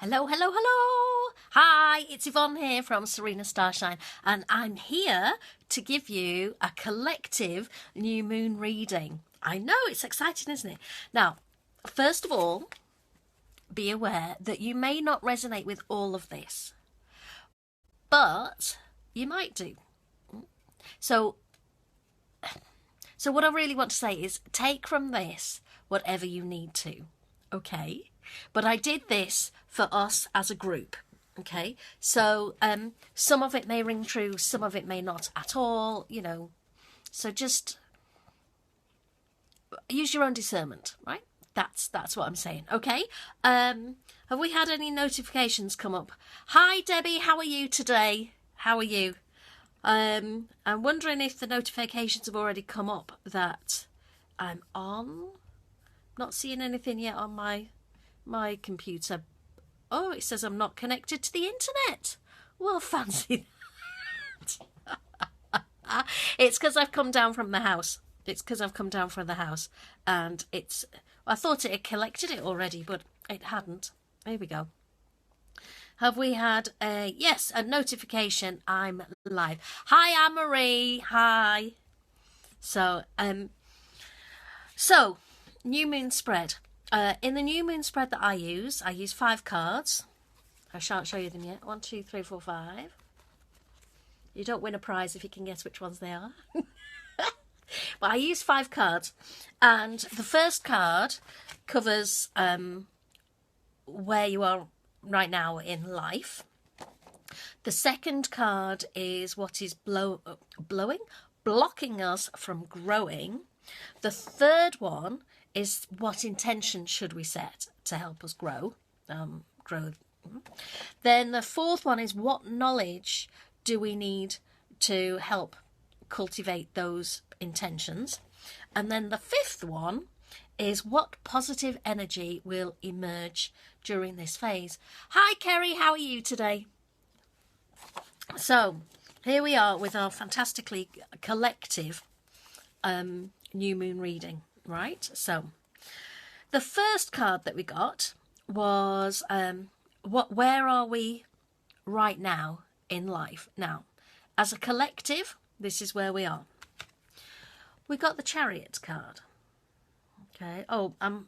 Hello, hello, hello. Hi, it's Yvonne here from Serena Starshine, and I'm here to give you a collective new moon reading. I know, it's exciting, isn't it? Now, first of all, be aware that you may not resonate with all of this, but you might do. So what I really want to say is take from this whatever you need to, okay? But I did this for us as a group, okay? So some of it may ring true, some of it may not at all, you know. So just use your own discernment, right? That's what I'm saying, okay? Have we had any notifications come up? Hi, Debbie, how are you today? How are you? I'm wondering if the notifications have already come up that I'm on. Not seeing anything yet on my computer. Oh, it says I'm not connected to the internet. Well, fancy that. It's because I've come down from the house. And I thought it had collected it already, but it hadn't. Here we go. Have we had a notification? I'm live. Hi, Anne-Marie. Hi. So new moon spread. In the new moon spread that I use 5 cards. I shan't show you them yet. 1, 2, 3, 4, 5. You don't win a prize if you can guess which ones they are. But I use 5 cards, and the first card covers where you are right now in life. The second card is what is blocking us from growing. The third one is what intention should we set to help us grow. Then the fourth one is what knowledge do we need to help cultivate those intentions. And then the fifth one is what positive energy will emerge during this phase. Hi, Kerry, how are you today? So here we are with our fantastically collective new moon reading, right? So the first card that we got was where are we right now in life? Now, as a collective, this is where we are. We got the Chariot card. Okay. Oh, I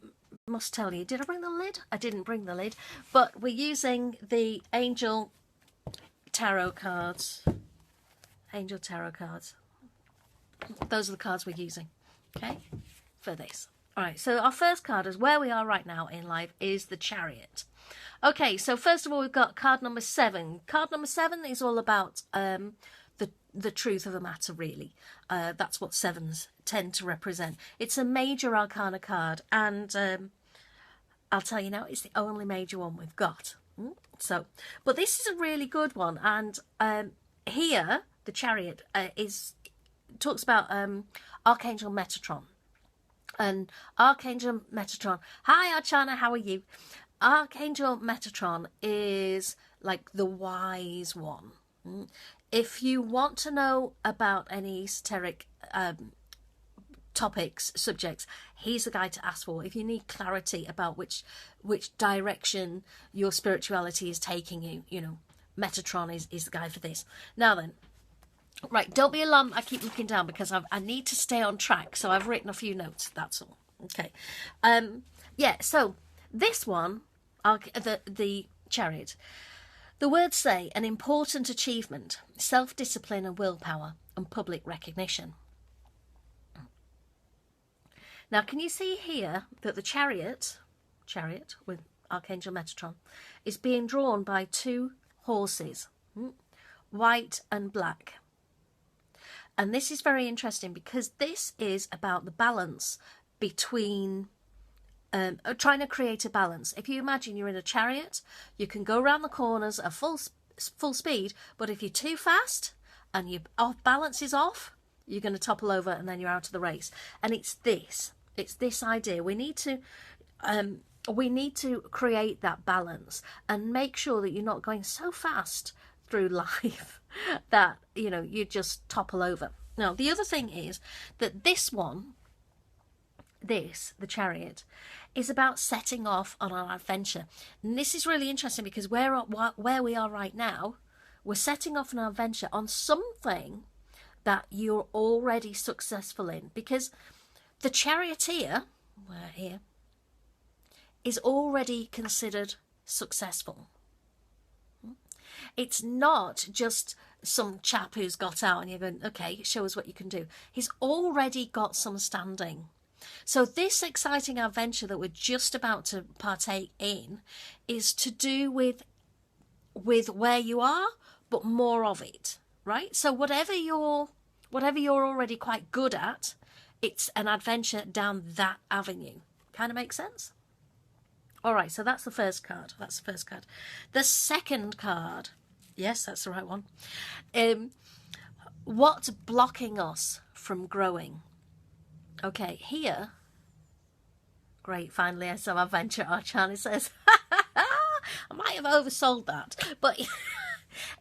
must tell you, did I bring the lid? I didn't bring the lid, but we're using the Angel Tarot cards. Angel Tarot cards. Those are the cards we're using, okay, for this. All right, so our first card is where we are right now in life is the Chariot. Okay, so first of all, we've got card number 7. Card number 7 is all about the truth of the matter, really. That's what 7s tend to represent. It's a major arcana card, and I'll tell you now, it's the only major one we've got. But this is a really good one, and here the Chariot talks about Archangel Metatron. And Archangel Metatron, hi Archana, how are you? Archangel Metatron is like the wise one. If you want to know about any esoteric topics, subjects, he's the guy to ask for. If you need clarity about which direction your spirituality is taking you, you know, Metatron is the guy for this. Now then, right, don't be alarmed, I keep looking down because I need to stay on track, so I've written a few notes, that's all. Okay. So this one, the Chariot, the words say an important achievement, self-discipline and willpower, and public recognition. Now, can you see here that the chariot with Archangel Metatron, is being drawn by 2 horses, white and black. And this is very interesting because this is about the balance between trying to create a balance. If you imagine you're in a chariot, you can go around the corners at full speed, but if you're too fast and your balance is off, you're going to topple over and then you're out of the race. And it's this idea. We need to create that balance and make sure that you're not going so fast through life that, you know, you just topple over. Now, the other thing is that this one, this, the Chariot, is about setting off on our adventure. And this is really interesting because where we are right now, we're setting off on our adventure on something that you're already successful in. Because the charioteer, we're here, is already considered successful. It's not just some chap who's got out and you're going, okay, show us what you can do. He's already got some standing. So this exciting adventure that we're just about to partake in is to do with where you are, but more of it, right? So whatever you're already quite good at, it's an adventure down that avenue. Kind of makes sense? All right, so that's the first card. The second card, yes, that's the right one. What's blocking us from growing? Okay, here, great, finally I saw adventure, Archani says. I might have oversold that, but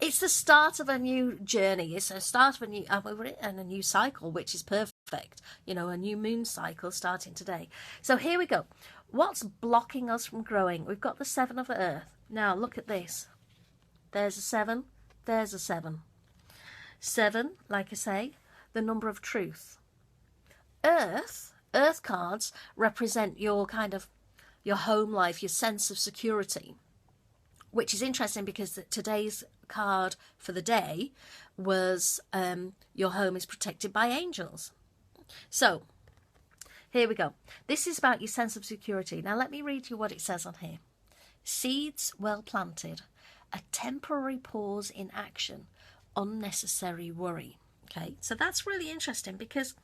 it's the start of a new journey. It's the start of a new cycle, which is perfect. You know, a new moon cycle starting today. So here we go. What's blocking us from growing? We've got the 7 of Earth. Now look at this. There's a 7. There's a 7. 7, like I say, the number of truth. Earth cards represent your your home life, your sense of security, which is interesting because today's card for the day was your home is protected by angels. So here we go. This is about your sense of security. Now let me read you what it says on here. Seeds well planted, a temporary pause in action, unnecessary worry. Okay, so that's really interesting because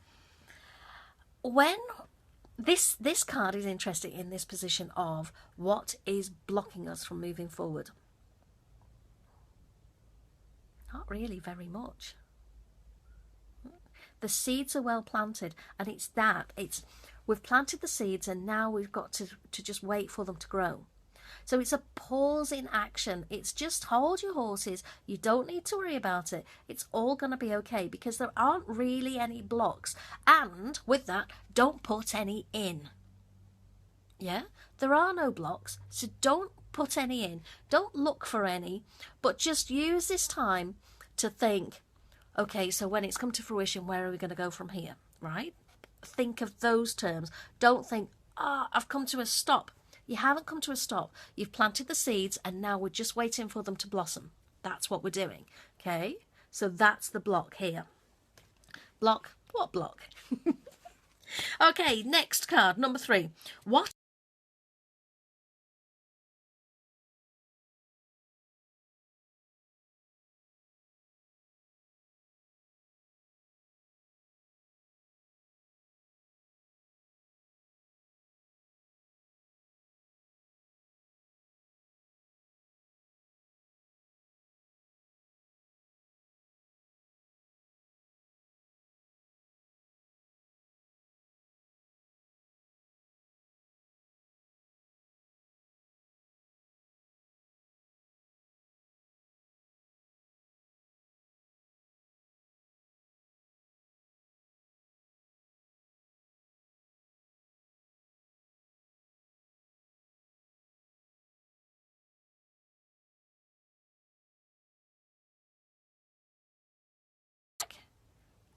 when this card is interesting in this position of what is blocking us from moving forward. Not really very much. The seeds are well planted, and we've planted the seeds and now we've got to just wait for them to grow. So it's a pause in action. It's just hold your horses. You don't need to worry about it. It's all going to be okay because there aren't really any blocks. And with that, don't put any in. Yeah? There are no blocks, so don't put any in. Don't look for any, but just use this time to think, okay, so when it's come to fruition, where are we going to go from here, right? Think of those terms. Don't think, I've come to a stop. You haven't come to a stop. You've planted the seeds and now we're just waiting for them to blossom. That's what we're doing, okay? So that's the block here. Block? What block? Okay, next card, number 3. What?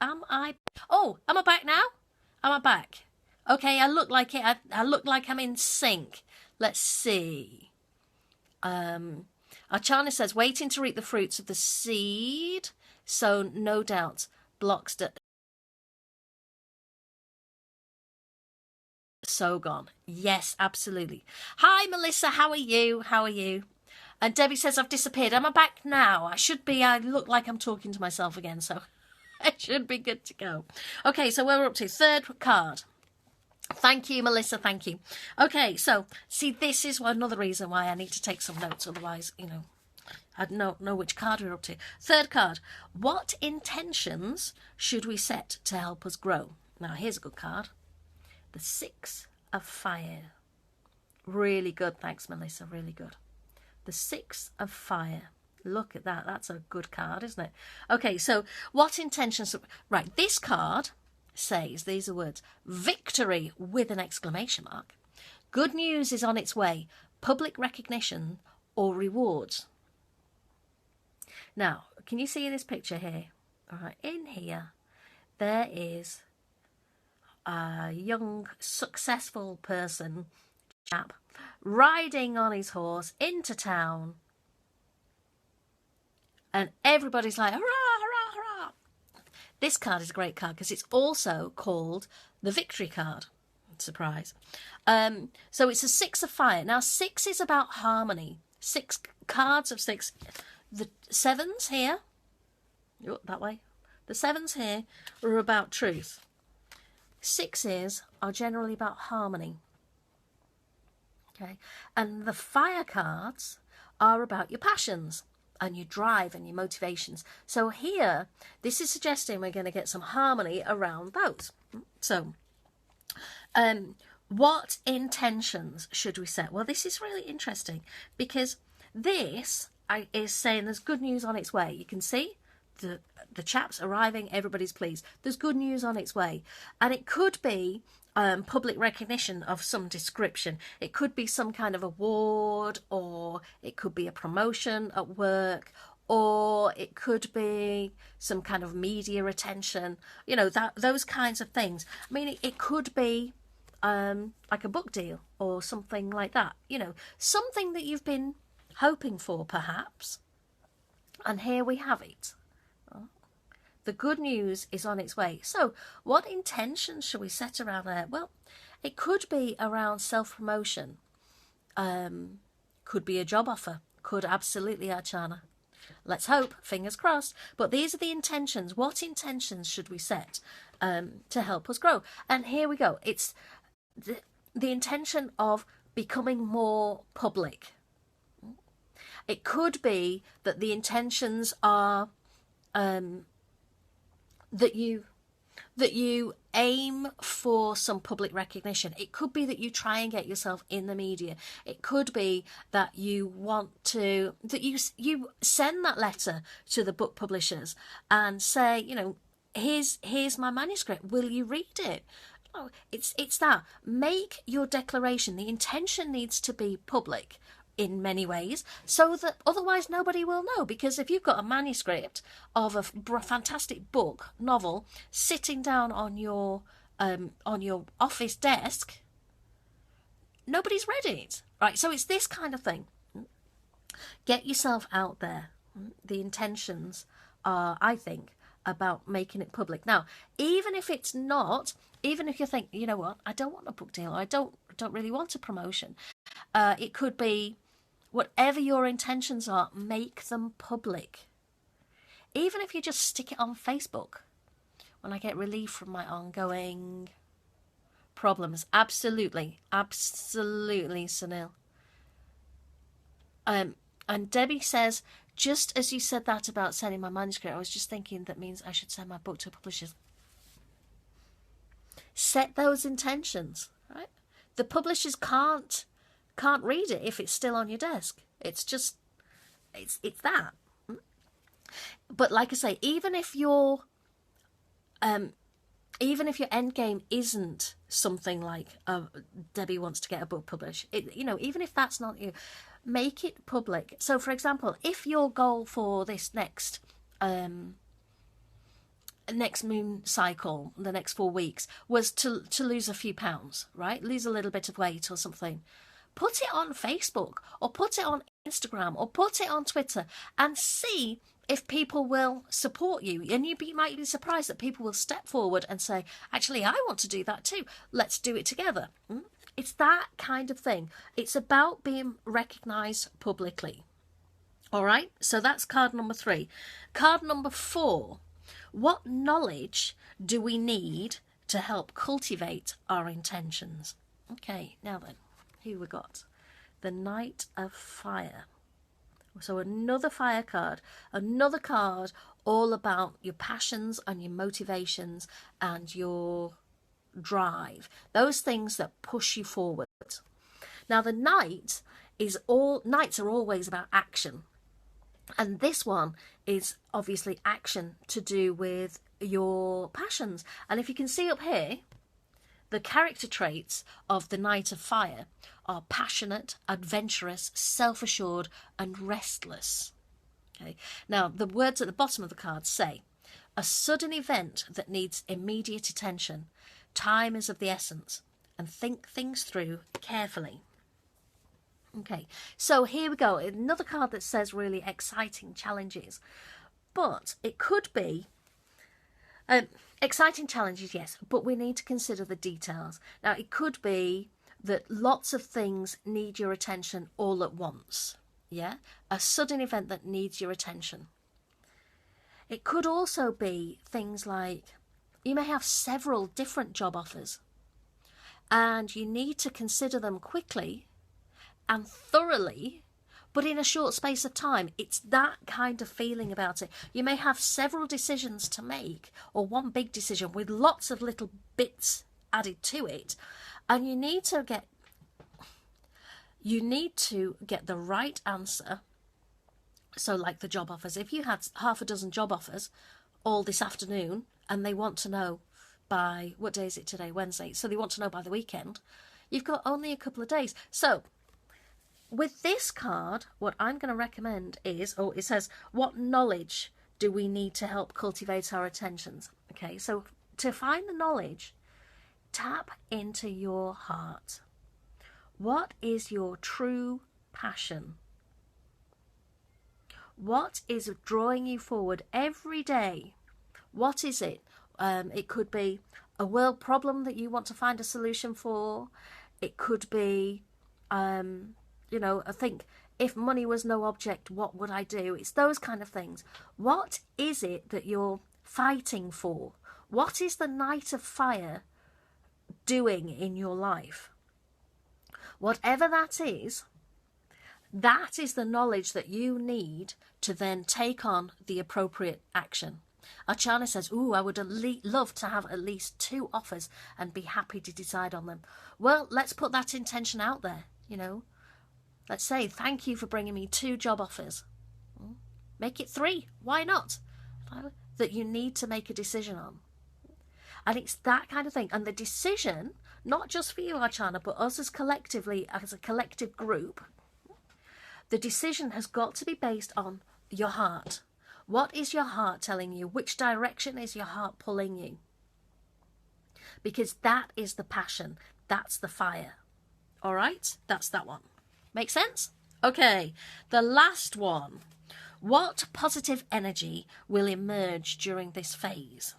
Am I? Oh, am I back now? Am I back? Okay, I look like it. I look like I'm in sync. Let's see. Archana says, waiting to reap the fruits of the seed. So no doubt blocks so gone. Yes, absolutely. Hi, Melissa. How are you? And Debbie says, I've disappeared. Am I back now? I should be. I look like I'm talking to myself again, so I should be good to go. Okay, so where we're up to. 3rd card. Thank you, Melissa. Thank you. Okay, so see, this is another reason why I need to take some notes. Otherwise, I'd know which card we're up to. 3rd card. What intentions should we set to help us grow? Now, here's a good card. The 6 of Fire. Really good. Thanks, Melissa. Really good. The 6 of Fire. Look at that. That's a good card, isn't it? Okay, so what intentions... Right, this card says, these are words, victory with an exclamation mark. Good news is on its way, public recognition or rewards. Now, can you see this picture here? All right, in here, there is a young, successful person, chap, riding on his horse into town. And everybody's like, hurrah, hurrah, hurrah. This card is a great card because it's also called the victory card. Surprise. So it's a 6 of fire. Now, 6 is about harmony. 6 cards of 6. The 7s here, that way. The 7s here are about truth. 6s are generally about harmony. Okay. And the fire cards are about your passions and your drive and your motivations. So here, this is suggesting we're going to get some harmony around those. So, what intentions should we set? Well, this is really interesting because this is saying there's good news on its way. You can see the chap's arriving, everybody's pleased. There's good news on its way. And it could be public recognition of some description. It could be some kind of award, or it could be a promotion at work, or it could be some kind of media attention, you know, those kinds of things. I mean, it could be like a book deal or something like that, you know, something that you've been hoping for perhaps. And here we have it. The good news is on its way. So what intentions should we set around there? Well, it could be around self-promotion. Could be a job offer. Could absolutely, Archana. Let's hope, fingers crossed. But these are the intentions. What intentions should we set to help us grow? And here we go. It's the intention of becoming more public. It could be that the intentions are that you aim for some public recognition. It could be that you try and get yourself in the media. It could be that you want to, that you send that letter to the book publishers and say, you know, here's my manuscript. Will you read it? Oh, it's that. Make your declaration. The intention needs to be public in many ways, so that otherwise nobody will know. Because if you've got a manuscript of a fantastic book, novel, sitting down on your office desk, nobody's read it, right? So it's this kind of thing. Get yourself out there. The intentions are, I think, about making it public. Now, even if it's not, even if you think, you know what, I don't want a book deal, I don't really want a promotion, it could be whatever your intentions are, make them public. Even if you just stick it on Facebook. When I get relief from my ongoing problems. Absolutely. Absolutely, Sunil. And Debbie says, just as you said that about sending my manuscript, I was just thinking that means I should send my book to publishers. Set those intentions, right? The publishers can't read it if it's still on your desk. It's just, it's that. But like I say, even if your end game isn't something like Debbie wants to get a book published, even if that's not you, make it public. So, for example, if your goal for this next moon cycle, the next 4 weeks, was to lose a few pounds, right? Lose a little bit of weight or something. Put it on Facebook or put it on Instagram or put it on Twitter and see if people will support you. And you might be surprised that people will step forward and say, actually, I want to do that too. Let's do it together. It's that kind of thing. It's about being recognised publicly. All right, so that's card number 3. Card number 4. What knowledge do we need to help cultivate our intentions? Okay, now then. Here we got the Knight of Fire. So another fire card, another card all about your passions and your motivations and your drive, those things that push you forward. Now the knights are always about action, and this one is obviously action to do with your passions. And if you can see up here, the character traits of the Knight of Fire are passionate, adventurous, self-assured, and restless. Okay. Now, the words at the bottom of the card say, a sudden event that needs immediate attention. Time is of the essence, and think things through carefully. Okay, so here we go. Another card that says really exciting challenges. But it could be exciting challenges, yes, but we need to consider the details. Now, it could be that lots of things need your attention all at once. Yeah, a sudden event that needs your attention. It could also be things like you may have several different job offers and you need to consider them quickly and thoroughly, but in a short space of time. It's that kind of feeling about it. You may have several decisions to make, or one big decision with lots of little bits added to it, and you need to get the right answer. So like the job offers, if you had half a dozen job offers all this afternoon and they want to know by, what day is it today? Wednesday. So they want to know by the weekend. You've got only a couple of days. So with this card, what I'm going to recommend is, it says, what knowledge do we need to help cultivate our attentions? Okay, so to find the knowledge, tap into your heart. What is your true passion? What is drawing you forward every day? What is it? It could be a world problem that you want to find a solution for. It could be, I think, if money was no object, what would I do? It's those kind of things. What is it that you're fighting for? What is the Knight of Fire doing in your life? Whatever that is the knowledge that you need to then take on the appropriate action. Archana says, I would love to have at least 2 offers and be happy to decide on them. Well, let's put that intention out there, Let's say, thank you for bringing me 2 job offers. Make it 3. Why not? That you need to make a decision on. And it's that kind of thing. And the decision, not just for you, Archana, but us as a collective group, the decision has got to be based on your heart. What is your heart telling you? Which direction is your heart pulling you? Because that is the passion. That's the fire. All right? That's that one. Make sense? Okay. The last one. What positive energy will emerge during this phase?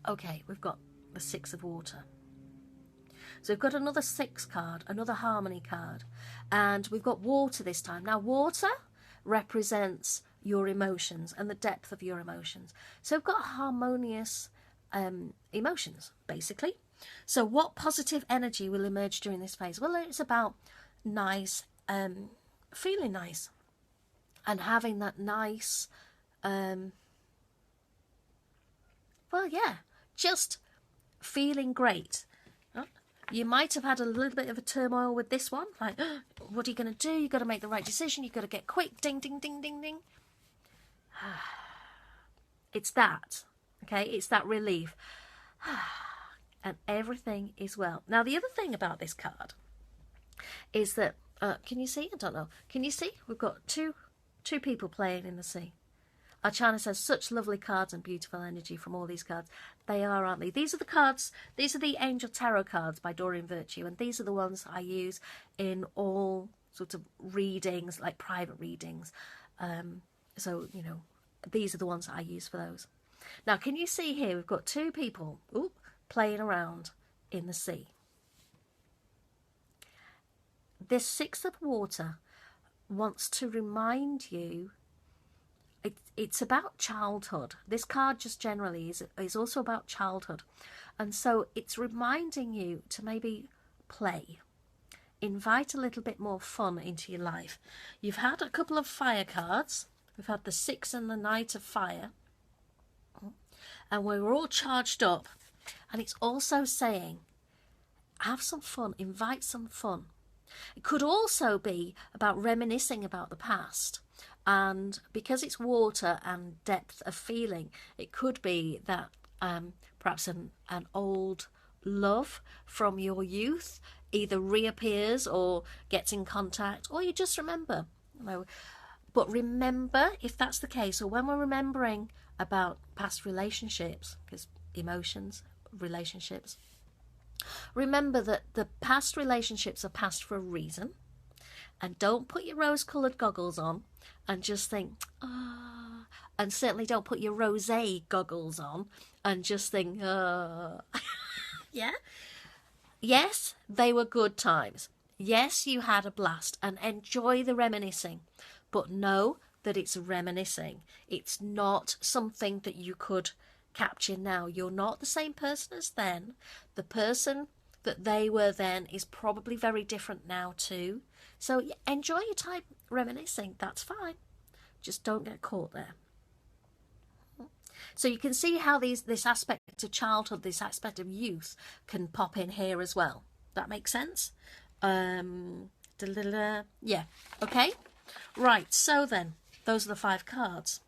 Okay, we've got the 6 of water. So we've got another 6 card, another harmony card, and we've got water this time. Now, water represents your emotions and the depth of your emotions. So we've got harmonious emotions, basically. So what positive energy will emerge during this phase? Well, it's about nice, feeling nice and having that nice, just feeling great. You might have had a little bit of a turmoil with this one. Like, what are you going to do? You've got to make the right decision. You've got to get quick. Ding, ding, ding, ding, ding. It's that. Okay? It's that relief. And everything is well. Now, the other thing about this card is that, can you see? I don't know. Can you see? We've got two people playing in the sea. Archana says, such lovely cards and beautiful energy from all these cards. They are, aren't they? These are the cards, these are the Angel Tarot cards by Doreen Virtue, and these are the ones I use in all sorts of readings, like private readings. So, these are the ones I use for those. Now, can you see here, we've got 2 people playing around in the sea. This 6 of water wants to remind you it's about childhood. This card just generally is also about childhood. And so it's reminding you to maybe play. Invite a little bit more fun into your life. You've had a couple of fire cards. We've had the 6 and the Knight of Fire. And we were all charged up. And it's also saying, have some fun, invite some fun. It could also be about reminiscing about the past And because it's water and depth of feeling, it could be that perhaps an old love from your youth either reappears or gets in contact, or you just remember. But remember, if that's the case, or when we're remembering about past relationships, because emotions, relationships, remember that the past relationships are past for a reason. And don't put your rose-coloured goggles on and just think, ah. And certainly don't put your rosé goggles on and just think, ah. Yeah? Yes, they were good times. Yes, you had a blast, and enjoy the reminiscing. But know that it's reminiscing. It's not something that you could capture now. You're not the same person as then. The person that they were then is probably very different now too. So enjoy your time reminiscing. That's fine. Just don't get caught there. So you can see how this aspect of childhood, this aspect of youth can pop in here as well. That makes sense? Yeah. Okay. Right. So then, those are the 5 cards.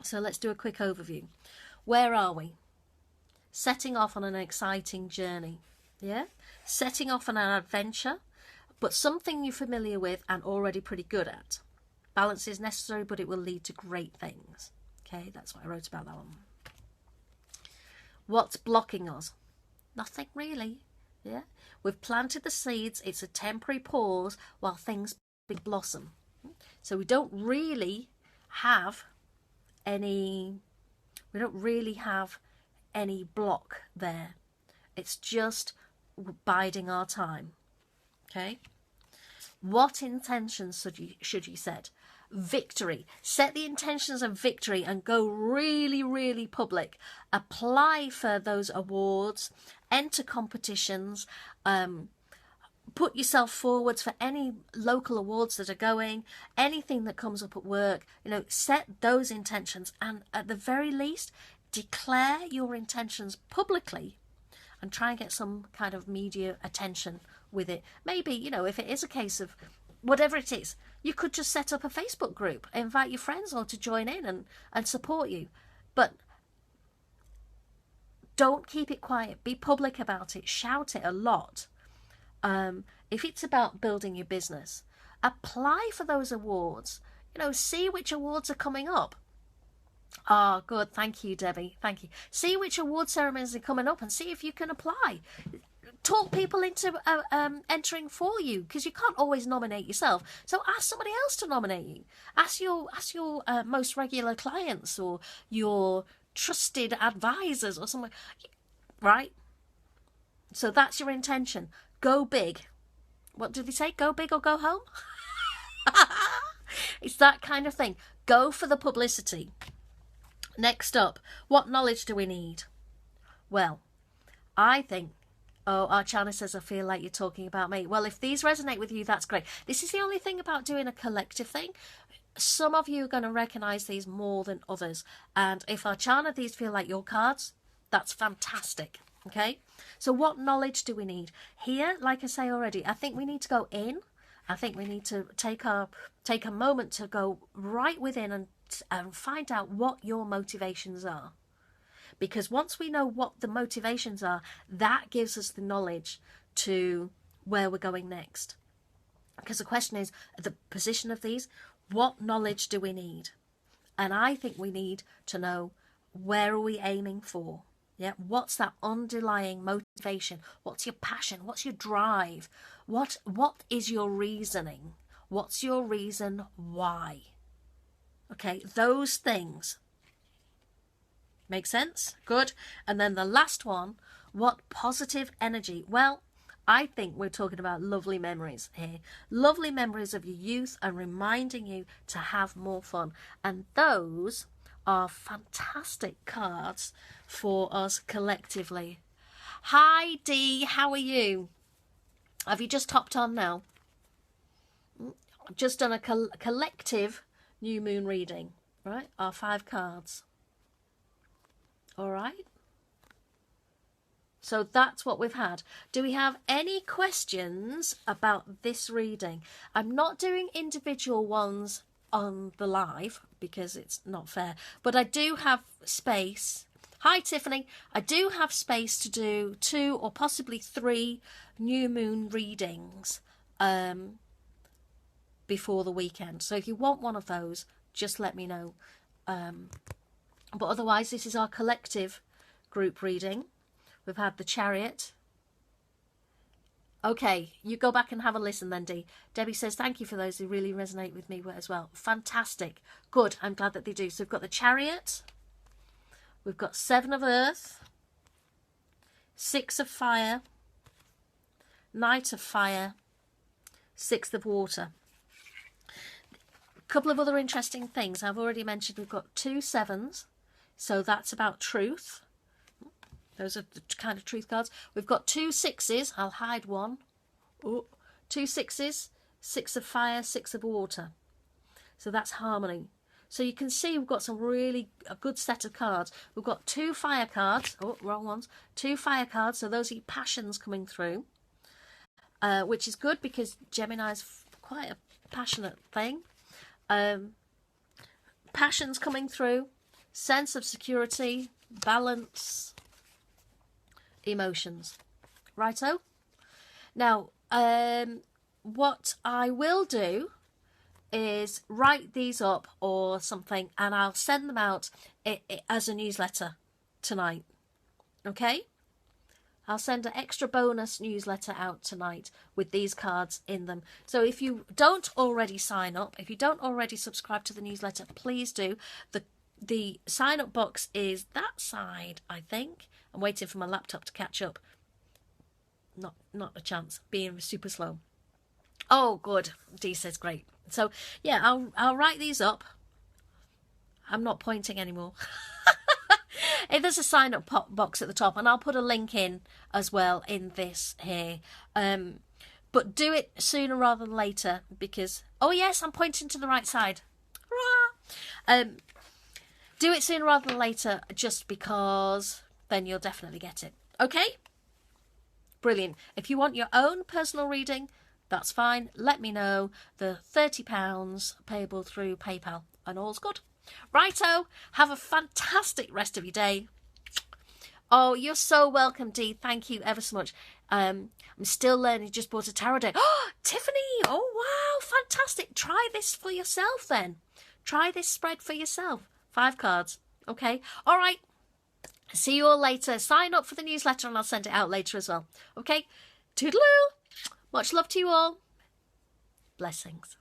So let's do a quick overview. Where are we? Setting off on an exciting journey. Yeah? Setting off on an adventure, but something you're familiar with and already pretty good at. Balance is necessary, but it will lead to great things. Okay, that's what I wrote about that one. What's blocking us? Nothing really. Yeah? We've planted the seeds. It's a temporary pause while things blossom. So we don't really have any block there. It's just biding our time. Okay? What intentions should you set? Victory. Set the intentions of victory and go really, really public. Apply for those awards. Enter competitions. Put yourself forwards for any local awards that are going. Anything that comes up at work. Set those intentions, and at the very least, declare your intentions publicly and try and get some kind of media attention with it. Maybe, if it is a case of whatever it is, you could just set up a Facebook group, invite your friends on to join in and support you. But don't keep it quiet. Be public about it. Shout it a lot. If it's about building your business, apply for those awards. See which awards are coming up. Ah, good. Thank you, Debbie. Thank you. See which award ceremonies are coming up and see if you can apply. Talk people into entering for you, because you can't always nominate yourself. So ask somebody else to nominate you. Ask your most regular clients or your trusted advisors or something. Right? So that's your intention. Go big. What did they say? Go big or go home? It's that kind of thing. Go for the publicity. Next up, what knowledge do we need? Well, I think... Oh, Archana says, I feel like you're talking about me. Well, if these resonate with you, that's great. This is the only thing about doing a collective thing. Some of you are going to recognise these more than others. And if Archana, these feel like your cards, that's fantastic. Okay? So what knowledge do we need? Here, like I say already, I think we need to go in. I think we need to take a moment to go right within and find out what your motivations are. Because once we know what the motivations are, that gives us the knowledge to where we're going next. Because the question is, at the position of these, what knowledge do we need? And I think we need to know, where are we aiming for? Yeah, what's that underlying motivation? What's your passion? What's your drive? What is your reasoning? What's your reason why? Okay, those things. Make sense? Good. And then the last one, what positive energy? Well, I think we're talking about lovely memories here. Lovely memories of your youth and reminding you to have more fun. And those are fantastic cards for us collectively. Hi, Dee. How are you? Have you just hopped on now? Just done a collective new moon reading, right? Our 5 cards. All right. So that's what we've had. Do we have any questions about this reading? I'm not doing individual ones on the live because it's not fair. But I do have space. Hi, Tiffany. I do have space to do 2 or possibly 3 new moon readings before the weekend. So if you want one of those, just let me know. But otherwise, this is our collective group reading. We've had the Chariot. Okay, you go back and have a listen then, Dee. Debbie says, thank you for those who really resonate with me as well. Fantastic. Good. I'm glad that they do. So we've got the Chariot. We've got 7 of Earth. 6 of Fire. Knight of Fire. 6 of Water. A couple of other interesting things. I've already mentioned we've got 2 7s. So that's about truth. Those are the kind of truth cards. We've got 2 6s. I'll hide one. Oh, 2 6s. 6 of Fire, 6 of Water. So that's harmony. So you can see we've got a good set of cards. We've got 2 fire cards. Oh, wrong ones. 2 fire cards. So those are passions coming through. Which is good because Gemini's quite a passionate thing. Passions coming through. Sense of security. Balance. Emotions. Righto? Now, what I will do is write these up or something and I'll send them out as a newsletter tonight. Okay? I'll send an extra bonus newsletter out tonight with these cards in them. So if you don't already sign up, if you don't already subscribe to the newsletter, please do. The sign up box is that side, I think. I'm waiting for my laptop to catch up. Not a chance. Being super slow. Oh, good. Dee says great. So yeah, I'll write these up. I'm not pointing anymore. There's a sign up box at the top, and I'll put a link in as well in this here. But do it sooner rather than later because oh yes, I'm pointing to the right side. Hurrah! Do it sooner rather than later, just because then you'll definitely get it. Okay? Brilliant. If you want your own personal reading, that's fine. Let me know. The £30 payable through PayPal and all's good. Righto. Have a fantastic rest of your day. Oh, you're so welcome, Dee. Thank you ever so much. I'm still learning. Just bought a tarot deck. Oh, Tiffany. Oh, wow. Fantastic. Try this for yourself then. Try this spread for yourself. 5 cards. Okay. All right. See you all later. Sign up for the newsletter and I'll send it out later as well. Okay. Toodaloo. Much love to you all. Blessings.